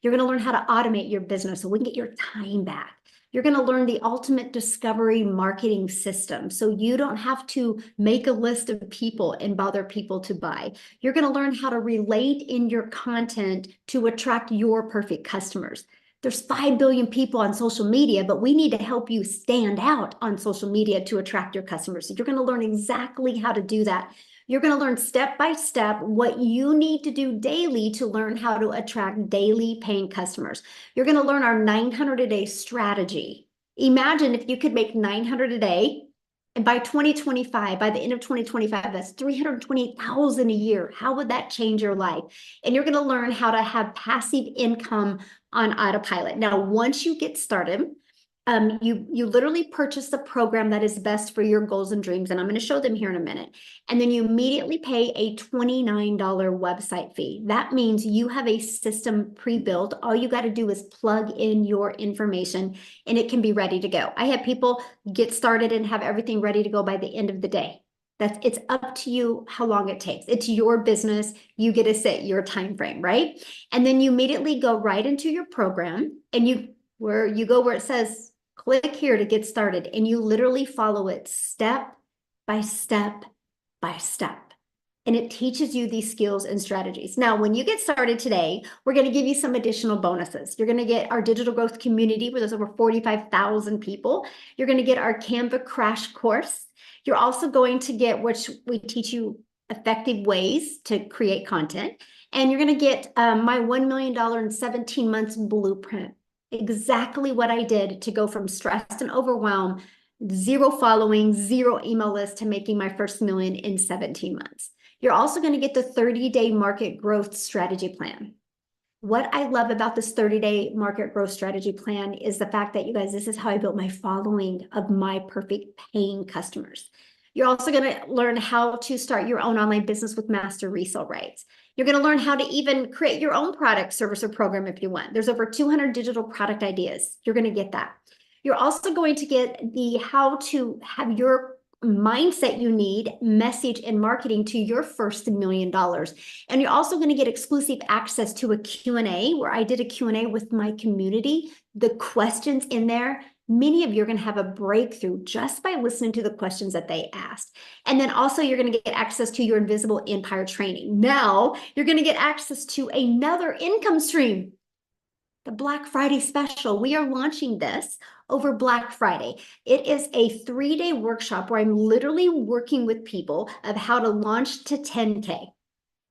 You're going to learn how to automate your business so we can get your time back. You're going to learn the ultimate discovery marketing system, so you don't have to make a list of people and bother people to buy. You're going to learn how to relate in your content to attract your perfect customers. There's 5 billion people on social media, but we need to help you stand out on social media to attract your customers. So you're going to learn exactly how to do that. You're going to learn step by step what you need to do daily to learn how to attract daily paying customers. You're going to learn our 900 a day strategy. Imagine if you could make 900 a day, and by 2025, by the end of 2025, that's 328,000 a year. How would that change your life? And you're going to learn how to have passive income on autopilot. Now, once you get started, you literally purchase the program that is best for your goals and dreams, and I'm going to show them here in a minute. And then you immediately pay a $29 website fee. That means you have a system pre-built. All you got to do is plug in your information, and it can be ready to go. I have people get started and have everything ready to go by the end of the day. It's up to you how long it takes. It's your business. You get to set your time frame, right? And then you immediately go right into your program, and you go where it says click here to get started, and you literally follow it step by step by step. And it teaches you these skills and strategies. Now, when you get started today, we're going to give you some additional bonuses. You're going to get our digital growth community where there's over 45,000 people. You're going to get our Canva crash course. You're also going to get, which we teach you effective ways to create content. And you're going to get my $1 million in 17 months blueprint. Exactly what I did to go from stressed and overwhelmed, 0 following, 0 email list, to making my first $1 million in 17 months. You're also going to get the 30-day market growth strategy plan. What I love about this 30-day market growth strategy plan is the fact that, you guys, this is how I built my following of my perfect paying customers. You're also going to learn how to start your own online business with master resale rights. You're going to learn how to even create your own product, service, or program if you want. There's over 200 digital product ideas. You're going to get that. You're also going to get the how to have your mindset you need, message, and marketing to your first $1 million. And you're also going to get exclusive access to a Q&A, where I did a Q&A with my community. The questions in there, many of you are going to have a breakthrough just by listening to the questions that they asked. And then also you're going to get access to your Invisible Empire training. Now you're going to get access to another income stream, the Black Friday special. We are launching this over Black Friday. It is a 3-day workshop where I'm literally working with people of how to launch to 10K.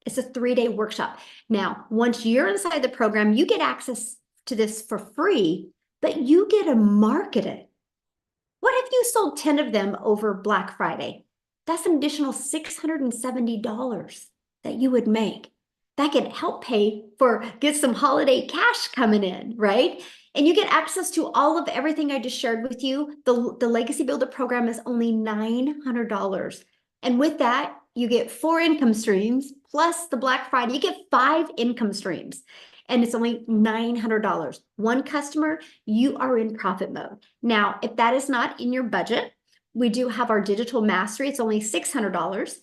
It's a 3-day workshop. Now, once you're inside the program, you get access to this for free, but you get to market it. What if you sold 10 of them over Black Friday? That's an additional $670 that you would make. That could help get some holiday cash coming in, right? And you get access to all of everything I just shared with you. The Legacy Builder program is only $900. And with that, you get 4 income streams plus the Black Friday. You get 5 income streams. and it's only $900. One customer, you are in profit mode. Now, if that is not in your budget, we do have our digital mastery. It's only $600.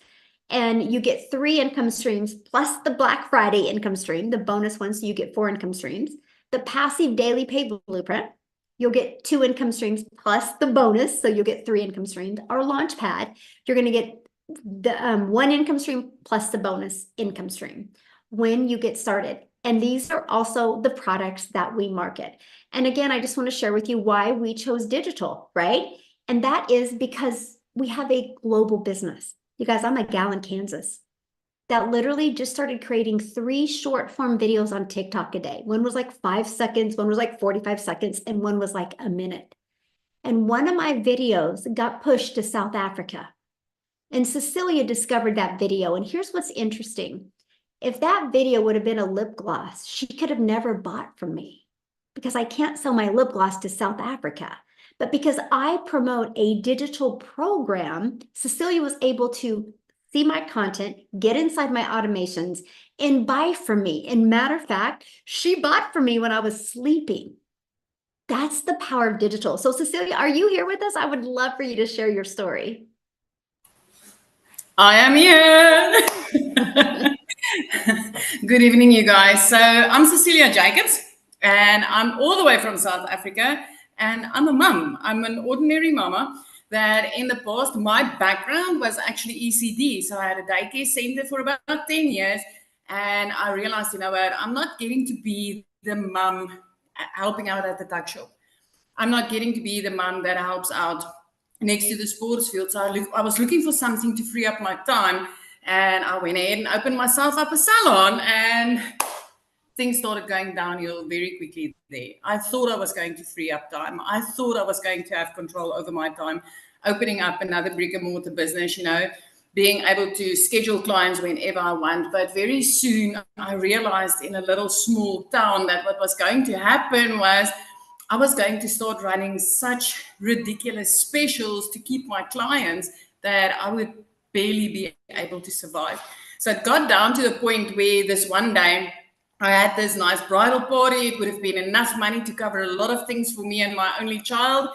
And you get 3 income streams plus the Black Friday income stream, the bonus one, so you get 4 income streams. The passive daily pay blueprint, you'll get 2 income streams plus the bonus, so you'll get 3 income streams. Our Launchpad, you're going to get the 1 income stream plus the bonus income stream when you get started. And these are also the products that we market. And again, I just want to share with you why we chose digital, right? And that is because we have a global business. You guys, I'm a gal in Kansas that literally just started creating 3 short form videos on TikTok a day. One was like 5 seconds, one was like 45 seconds, and one was like a minute. And one of my videos got pushed to South Africa. And Cecilia discovered that video. And here's what's interesting. If that video would have been a lip gloss, she could have never bought from me because I can't sell my lip gloss to South Africa. But because I promote a digital program, Cecilia was able to see my content, get inside my automations, and buy from me. And matter of fact, she bought from me when I was sleeping. That's the power of digital. So Cecilia, are you here with us? I would love for you to share your story. I am here. Good evening, you guys. So I'm Cecilia Jacobs, and I'm all the way from South Africa, and I'm a mum. I'm an ordinary mama that in the past, my background was actually ECD. So I had a daycare center for about 10 years, and I realized, you know what, I'm not getting to be the mum helping out at the tuck shop. I'm not getting to be the mum that helps out next to the sports field. So I was looking for something to free up my time, and I went ahead and opened myself up a salon, and things started going downhill very quickly there. I thought I was going to free up time. I thought I was going to have control over my time, opening up another brick and mortar business, you know, being able to schedule clients whenever I want. But very soon I realized in a little small town that what was going to happen was I was going to start running such ridiculous specials to keep my clients that I would barely be able to survive. So it got down to the point where this one day I had this nice bridal party. It would have been enough money to cover a lot of things for me and my only child.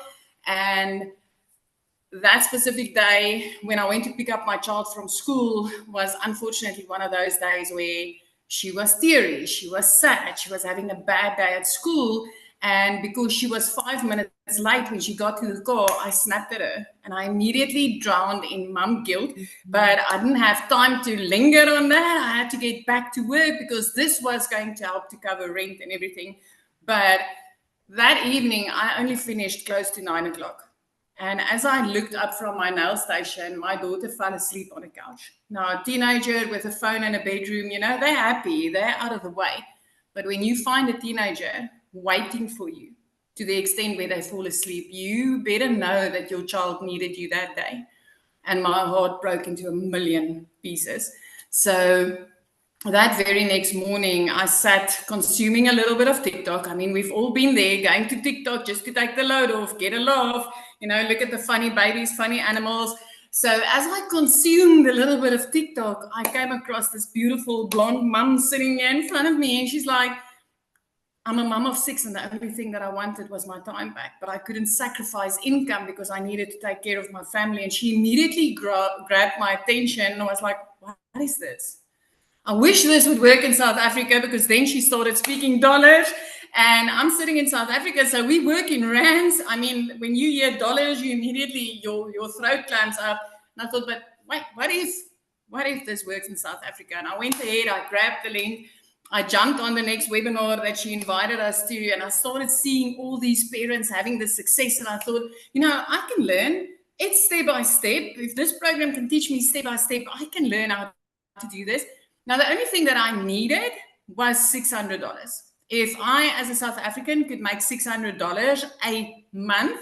And that specific day when I went to pick up my child from school was unfortunately one of those days where she was teary, she was sad, she was having a bad day at school. And because she was 5 minutes late when she got to the car, I snapped at her and I immediately drowned in mum guilt. But I didn't have time to linger on that. I had to get back to work because this was going to help to cover rent and everything. But that evening, I only finished close to 9 o'clock. And as I looked up from my nail station, my daughter fell asleep on the couch. Now, a teenager with a phone in a bedroom, you know, they're happy, they're out of the way. But when you find a teenager waiting for you to the extent where they fall asleep, you better know that your child needed you that day. And my heart broke into a million pieces. So that very next morning, I sat consuming a little bit of TikTok. I mean, we've all been there, going to TikTok just to take the load off, get a laugh, you know, look at the funny babies, funny animals. So as I consumed a little bit of TikTok, I came across this beautiful blonde mum sitting here in front of me, and she's like, I'm a mum of 6, and the only thing that I wanted was my time back, but I couldn't sacrifice income because I needed to take care of my family. And she immediately grabbed my attention, and I was like, what is this? I wish this would work in South Africa, because then she started speaking dollars, and I'm sitting in South Africa, so we work in rands. I mean, when you hear dollars, you immediately, your throat clamps up. And I thought, but wait, what if this works in South Africa? And I went ahead, I grabbed the link, I jumped on the next webinar that she invited us to, and I started seeing all these parents having this success. And I thought, you know, I can learn. It's step by step. If this program can teach me step by step, I can learn how to do this. Now, the only thing that I needed was $600. If I, as a South African, could make $600 a month,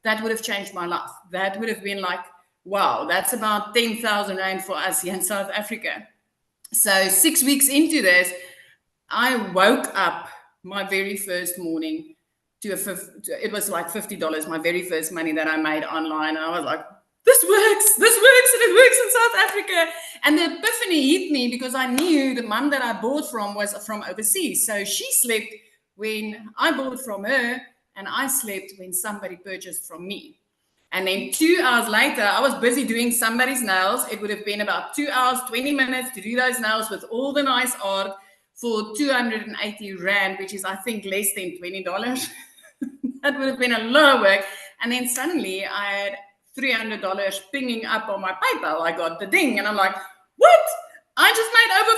that would have changed my life. That would have been like, wow, that's about 10,000 Rand for us here in South Africa. So 6 weeks into this, I woke up my very first morning to it was like $50, my very first money that I made online. And I was like, this works, and it works in South Africa. And the epiphany hit me because I knew the mum that I bought from was from overseas. So she slept when I bought from her, and I slept when somebody purchased from me. And then 2 hours later, I was busy doing somebody's nails. It would have been about 2 hours, 20 minutes to do those nails with all the nice art for 280 Rand, which is, I think, less than $20. That would have been a lot of work. And then suddenly I had $300 pinging up on my PayPal. I got the ding, and I'm like, what? I just made over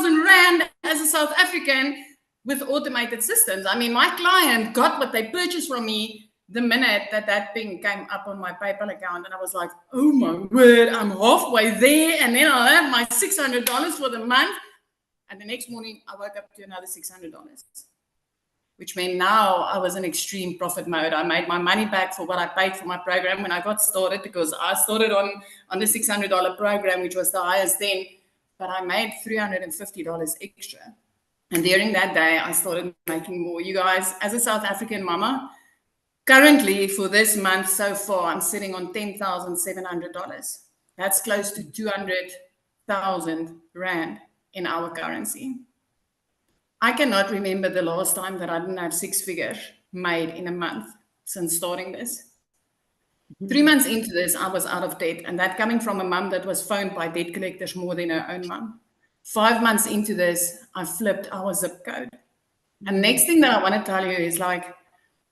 5,000 Rand as a South African with automated systems. I mean, my client got what they purchased from me the minute that ping came up on my PayPal account. And I was like, oh my word, I'm halfway there. And then I'll have my $600 for the month. And the next morning, I woke up to another $600, which meant now I was in extreme profit mode. I made my money back for what I paid for my program when I got started, because I started on the $600 program, which was the highest then, but I made $350 extra. And during that day, I started making more. You guys, as a South African mama, currently for this month so far, I'm sitting on $10,700. That's close to 200,000 Rand in our currency. I cannot remember the last time that I didn't have 6 figures made in a month since starting this. 3 months into this, I was out of debt, and that coming from a mum that was phoned by debt collectors more than her own mum. 5 months into this, I flipped our zip code. And next thing that I want to tell you is like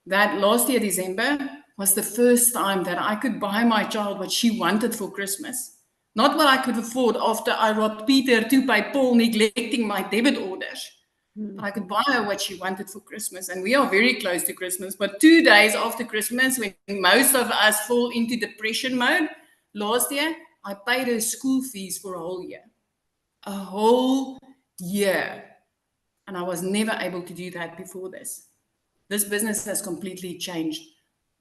that last year, December, was the first time that I could buy my child what she wanted for Christmas. Not what I could afford after I robbed Peter to pay Paul, neglecting my debit orders. But I could buy her what she wanted for Christmas. And we are very close to Christmas. But 2 days after Christmas, when most of us fall into depression mode, last year, I paid her school fees for a whole year. A whole year. And I was never able to do that before this. This business has completely changed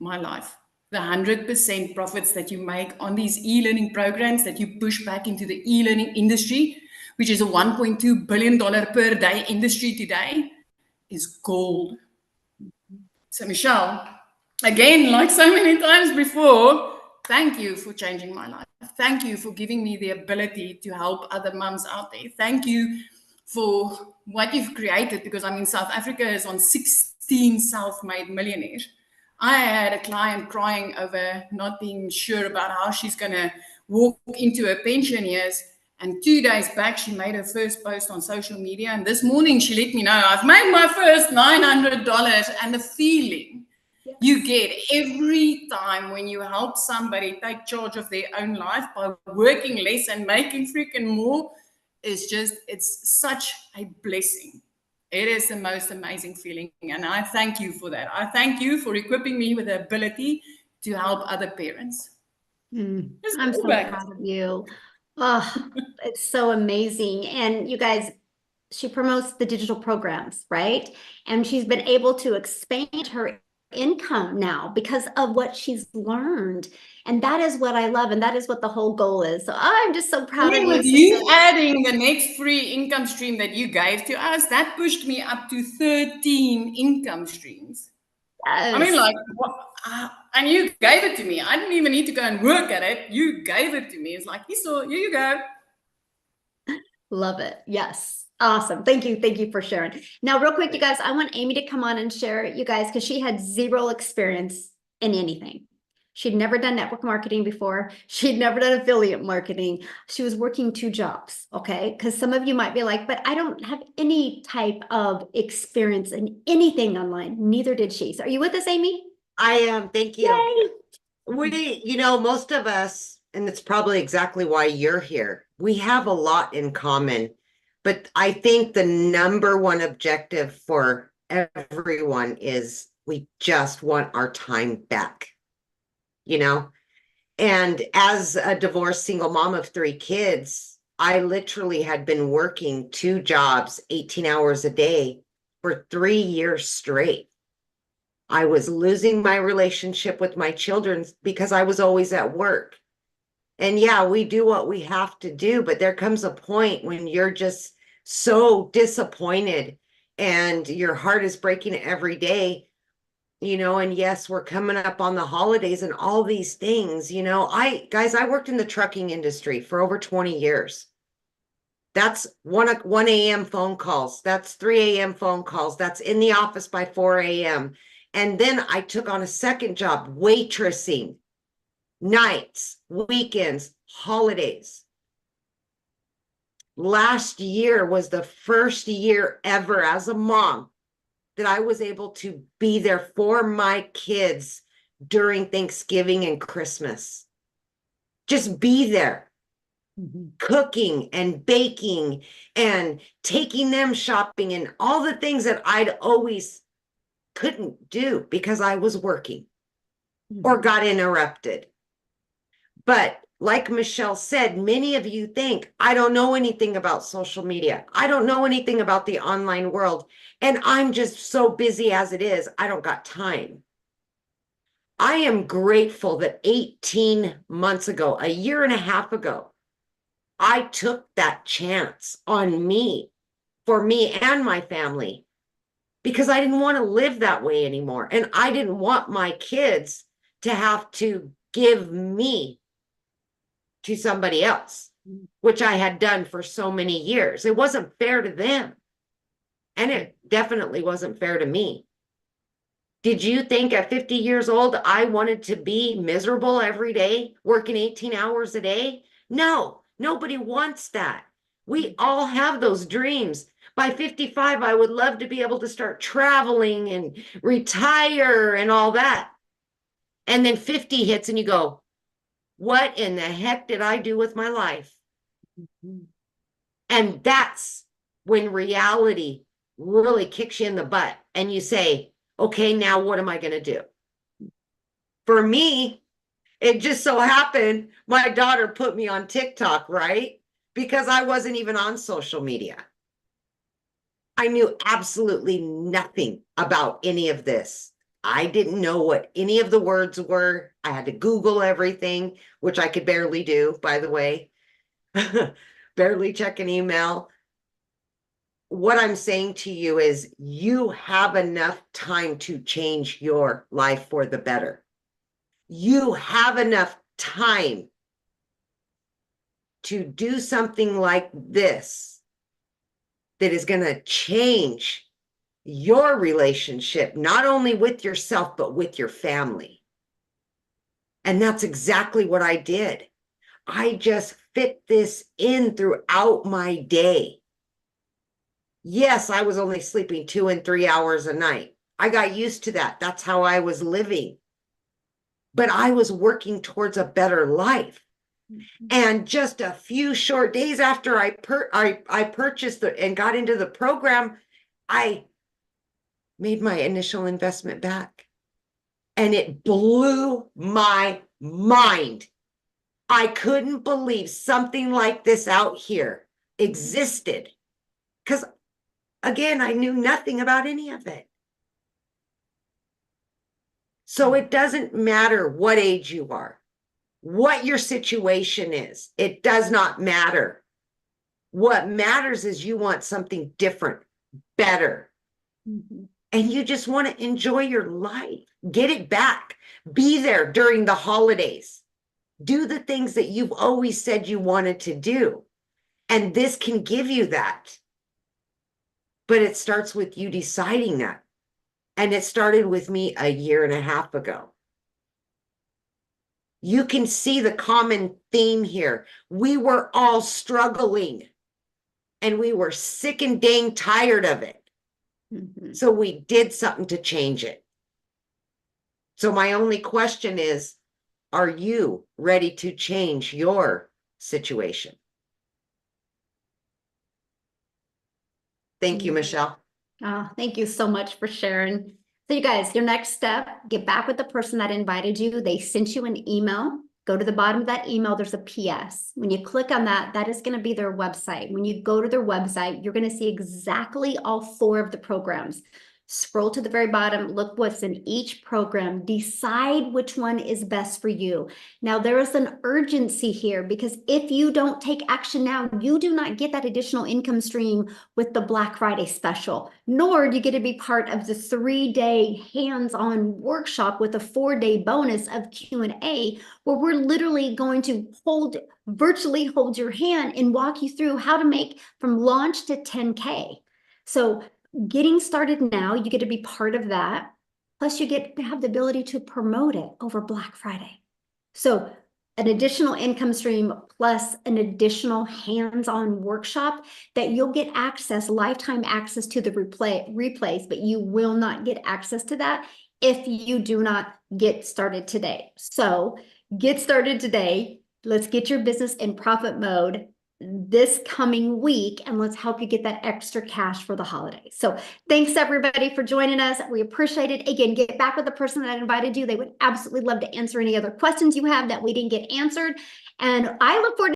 my life. The 100% profits that you make on these e-learning programs that you push back into the e-learning industry, which is a $1.2 billion per day industry today, is gold. So Michelle, again, like so many times before, thank you for changing my life. Thank you for giving me the ability to help other moms out there. Thank you for what you've created, because I mean, South Africa is on 16 self-made millionaires. I had a client crying over not being sure about how she's going to walk into her pension years. And 2 days back, she made her first post on social media. And this morning, she let me know, I've made my first $900. And the feeling you get every time when you help somebody take charge of their own life by working less and making freaking more is just, it's such a blessing. It is the most amazing feeling. And I thank you for that. I thank you for equipping me with the ability to help other parents. I'm so proud of you. Oh, it's so amazing. And you guys, she promotes the digital programs, right? And she's been able to expand her income now because of what she's learned. And that is what I love. And that is what the whole goal is. So I'm just so proud of you. With you adding the next free income stream that you gave to us, that pushed me up to 13 income streams. Yes. I mean, like, and you gave it to me. I didn't even need to go and work at it. You gave it to me. It's like, here you go. Love it. Yes. Awesome. Thank you. Thank you for sharing. Now, real quick, you guys, I want Amy to come on and share, you guys, because she had zero experience in anything. She'd never done network marketing before. She'd never done affiliate marketing. She was working 2 jobs. Okay. Because some of you might be like, but I don't have any type of experience in anything online. Neither did she. So are you with us, Amy? I am. Thank you. Yay. Most of us, and it's probably exactly why you're here, we have a lot in common. But I think the number one objective for everyone is we just want our time back, And as a divorced single mom of 3 kids, I literally had been working 2 jobs, 18 hours a day for 3 years straight. I was losing my relationship with my children because I was always at work. And yeah, we do what we have to do, but there comes a point when you're just so disappointed and your heart is breaking every day. and yes, we're coming up on the holidays and all these things, I worked in the trucking industry for over 20 years. That's 1 a.m. phone calls. That's 3 a.m. phone calls. That's in the office by 4 a.m. And then I took on a second job, waitressing, nights, weekends, holidays. Last year was the first year ever as a mom that I was able to be there for my kids during Thanksgiving and Christmas. Just be there. Cooking and baking and taking them shopping and all the things that I'd always couldn't do because I was working or got interrupted. But like Michelle said, many of you think, I don't know anything about social media. I don't know anything about the online world. And I'm just so busy as it is. I don't got time. I am grateful that 18 months ago, a year and a half ago, I took that chance on me, for me and my family, because I didn't want to live that way anymore. And I didn't want my kids to have to give me to somebody else, which I had done for so many years. It wasn't fair to them. And it definitely wasn't fair to me. Did you think at 50 years old, I wanted to be miserable every day, working 18 hours a day? No. Nobody wants that. We all have those dreams. By 55, I would love to be able to start traveling and retire and all that. And then 50 hits and you go, what in the heck did I do with my life? And that's when reality really kicks you in the butt and you say, okay, now what am I going to do? For me, it just so happened my daughter put me on TikTok, right? Because I wasn't even on social media. I knew absolutely nothing about any of this. I didn't know what any of the words were. I had to Google everything, which I could barely do, by the way. Barely check an email. What I'm saying to you is you have enough time to change your life for the better. You have enough time to do something like this that is going to change your relationship, not only with yourself, but with your family. And that's exactly what I did. I just fit this in throughout my day. Yes, I was only sleeping 2 and 3 hours a night. I got used to that. That's how I was living. But I was working towards a better life. And just a few short days after I purchased and got into the program, I made my initial investment back. And it blew my mind. I couldn't believe something like this out here existed. Because, again, I knew nothing about any of it. So it doesn't matter what age you are, what your situation is. It does not matter. What matters is you want something different, better. And you just want to enjoy your life. Get it back. Be there during the holidays. Do the things that you've always said you wanted to do. And this can give you that. But it starts with you deciding that. And it started with me a year and a half ago. You can see the common theme here. We were all struggling. And we were sick and dang tired of it. So we did something to change it. So my only question is, are you ready to change your situation? Thank you, Michelle. Oh, thank you so much for sharing. So you guys, your next step, get back with the person that invited you. They sent you an email. Go to the bottom of that email, there's a PS. When you click on that, that is going to be their website. When you go to their website, you're going to see exactly all 4 of the programs. Scroll to the very bottom, look what's in each program, decide which one is best for you. Now, there is an urgency here because if you don't take action now, you do not get that additional income stream with the Black Friday special, nor do you get to be part of the 3-day hands-on workshop with a 4-day bonus of Q&A, where we're literally going to virtually hold your hand and walk you through how to make from launch to 10K. So getting started now, you get to be part of that. Plus you get to have the ability to promote it over Black Friday. So an additional income stream plus an additional hands-on workshop that you'll get lifetime access to the replays, but you will not get access to that if you do not get started today. So get started today. Let's get your business in profit mode this coming week, and let's help you get that extra cash for the holidays. So thanks everybody for joining us. We appreciate it. Again, get back with the person that invited you. They would absolutely love to answer any other questions you have that we didn't get answered. And I look forward to